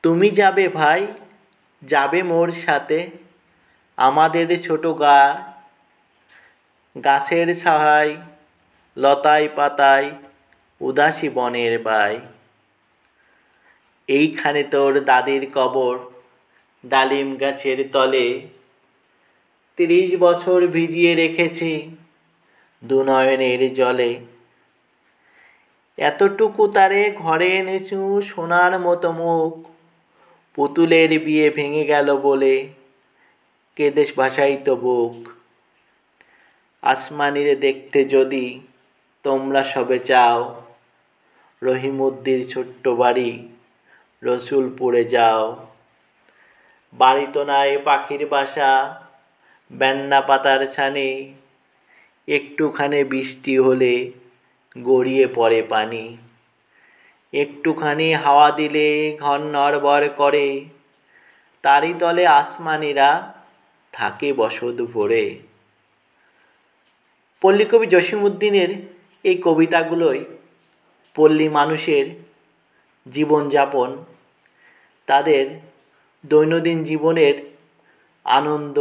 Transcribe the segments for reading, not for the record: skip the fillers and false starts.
তুমি যাবে ভাই, যাবে মোর সাথে, আমাদের ছোট গাছের সহায়, লতায় পাতায় উদাসী বনের বাই। এইখানে তোর দাদির কবর, ডালিম গাছের তলে, ৩০ বছর ভিজিয়ে রেখেছি দুনয়নের জলে। এতটুকু তারে ঘরে এনেছু সোনার মতো মুখ, পুতুলের বিয়ে ভেঙে গেল বলে কেঁদে ভাসাইত বুক। আসমানীরে দেখতে যদি তোমরা সবে চাও, রহিমউদ্দির ছোট্ট বাড়ি রসুলপুরে যাও। বাড়ি তো নাই পাখির বাসা, বেন্না পাতার ছানি, একটুখানি বৃষ্টি হলে গড়িয়ে পড়ে পানি। একটুখানি হাওয়া দিলে ঘর নড়বড় করে, তারই তলে আসমানীরা থাকে বসত ভরে। পল্লীকবি জসীমউদ্দীনের এই কবিতাগুলোই পল্লী মানুষের জীবনযাপন, তাদের দৈনন্দিন জীবনের আনন্দ,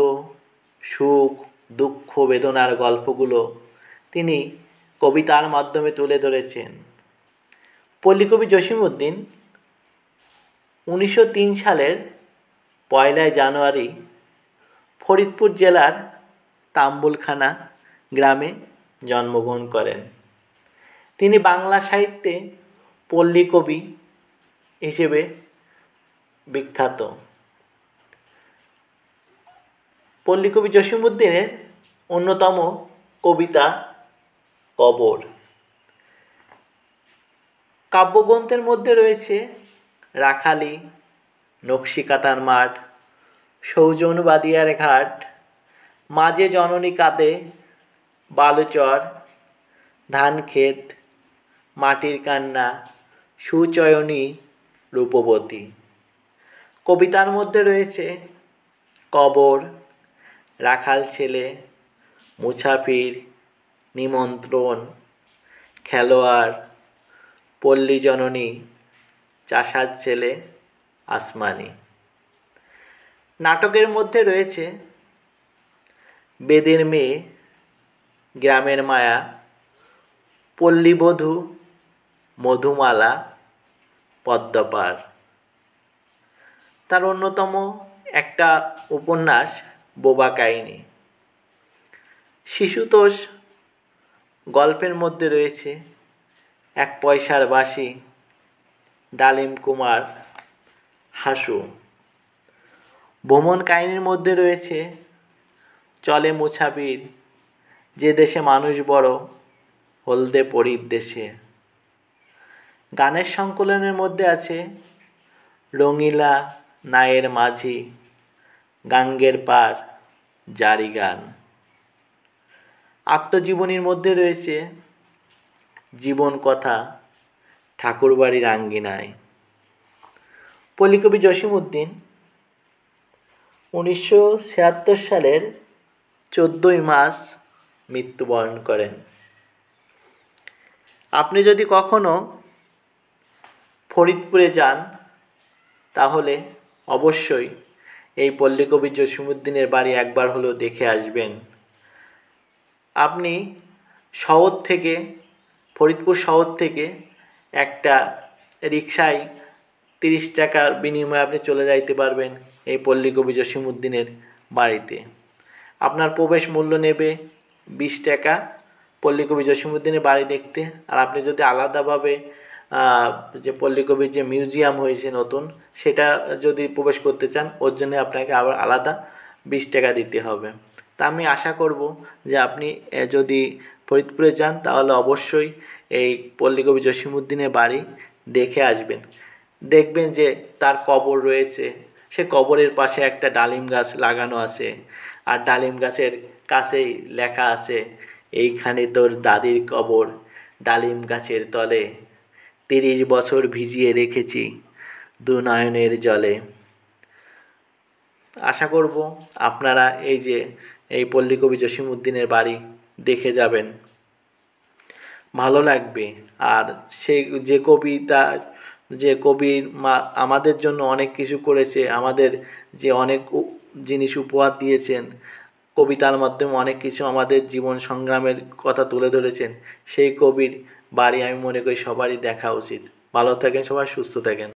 সুখ, দুঃখ, বেদনার গল্পগুলো তিনি কবিতার মাধ্যমে তুলে ধরেছেন। পল্লীকবি জসীমউদ্দীন ১৯০৩ সালের ১লা জানুয়ারি ফরিদপুর জেলার তাম্বুলখানা গ্রামে জন্মগ্রহণ করেন। তিনি বাংলা সাহিত্যে পল্লী কবি হিসেবে বিখ্যাত। পল্লীকবি জসীমউদ্দীনের অন্যতম কবিতা কবর। কাব্যগ্রন্থের মধ্যে রয়েছে রাখালি, নকশিকাঁথার মাঠ, সৌজন বাদিয়ার ঘাট, মাঝে জননী কাঁদে, বালুচর, ধানক্ষেত, মাটির কান্না, সুচয়নী, রূপবতী। কবিতার মধ্যে রয়েছে কবর, রাখাল ছেলে, মুসাফির, নিমন্ত্রণ, খেলোয়াড়, পল্লী জননী, চাষার ছেলে, আসমানী। নাটকের মধ্যে রয়েছে বেদের মেয়ে, গ্রামের মায়া, পল্লীবধূ, মধুমালা, পদ্মপাড়। তার অন্যতম একটা উপন্যাস বোবা কাহিনী। শিশুতোষ গল্পের মধ্যে রয়েছে এক পয়সার বাঁশি, ডালিম কুমার, হাসু। ভ্রমণ কাহিনীর মধ্যে রয়েছে চলে মুসাফির, যে দেশে মানুষ বড়, হলদে পরীর দেশে। গানের সংকলনের মধ্যে আছে রঙিলা, নায়ের মাঝি, গাঙ্গের পার, জারি গান। আত্মজীবনীর মধ্যে রয়েছে জীবন কথা, ঠাকুরবাড়ির আঙ্গিনায়। পল্লীকবি জসীমউদ্দীন ১৯৭৬ সালের ১৪ই মার্চ মৃত্যুবরণ করেন। আপনি যদি কখনো ফরিদপুরে যান, তাহলে অবশ্যই এই পল্লীকবি জসীমউদ্দীনের বাড়ি একবার হলেও দেখে আসবেন। আপনি ফরিদপুর শহর থেকে একটা রিকশায় ৩০ টাকার বিনিময়ে আপনি চলে যাইতে পারবেন এই পল্লীকবি জসীমউদ্দীনের বাড়িতে। আপনার প্রবেশ মূল্য নেবে ২০ টাকা পল্লীকবি জসীমউদ্দীনের বাড়ি দেখতে। আর আপনি যদি আলাদাভাবে যে পল্লীকবির যে মিউজিয়াম হয়েছে নতুন, সেটা যদি প্রবেশ করতে চান, ওর জন্য আপনাকে আবার আলাদা ২০ টাকা দিতে হবে। তা আমি আশা করব যে আপনি যদি ফরিদপুরে যান, তাহলে অবশ্যই এই পল্লীকবি জসীমউদ্দীনের বাড়ি দেখে আসবেন। দেখবেন যে তার কবর রয়েছে, সে কবরের পাশে একটা ডালিম গাছ লাগানো আছে, আর ডালিম গাছের কাছেই লেখা আছে, এইখানে তোর দাদির কবর, ডালিম গাছের তলে, ৩০ বছর ভিজিয়ে রেখেছি দুনয়নের জলে। আশা করব আপনারা এই পল্লীকবি জসীমউদ্দীনের বাড়ি দেখে যাবেন, ভালো লাগবে। আর সেই যে কবিতা যে কবির আমাদের জন্য অনেক কিছু করেছে, আমাদের যে অনেক জিনিস উপহার দিয়েছেন, কবিতার মাধ্যমে অনেক কিছু আমাদের জীবন সংগ্রামের কথা তুলে ধরেছেন, সেই কবির বাড়ি আমি মনে করি সবারই দেখা উচিত। ভালো থাকেন সবাই, সুস্থ থাকেন।